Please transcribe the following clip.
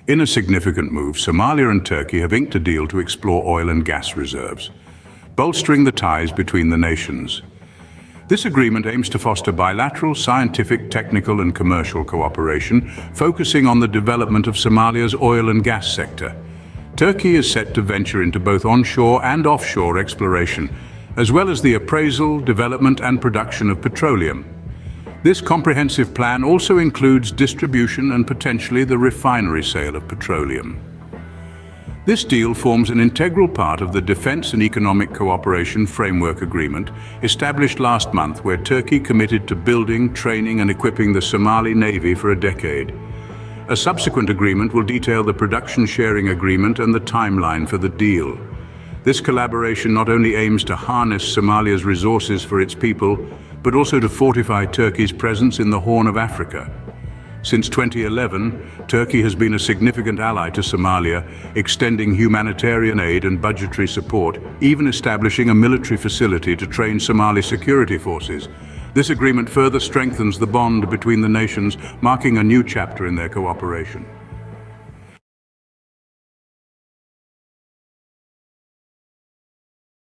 In a significant move, Somalia and Turkey have inked a deal to explore oil and gas reserves, bolstering the ties between the nations. This agreement aims to foster bilateral, scientific, technical and commercial cooperation, focusing on the development of Somalia's oil and gas sector. Turkey is set to venture into both onshore and offshore exploration, as well as the appraisal, development and production of petroleum. This comprehensive plan also includes distribution and potentially the refinery sale of petroleum. This deal forms an integral part of the Defense and Economic Cooperation Framework Agreement established last month, where Turkey committed to building, training and equipping the Somali Navy for a decade. A subsequent agreement will detail the production sharing agreement and the timeline for the deal. This collaboration not only aims to harness Somalia's resources for its people, but also to fortify Turkey's presence in the Horn of Africa. Since 2011, Turkey has been a significant ally to Somalia, extending humanitarian aid and budgetary support, even establishing a military facility to train Somali security forces. This agreement further strengthens the bond between the nations, marking a new chapter in their cooperation.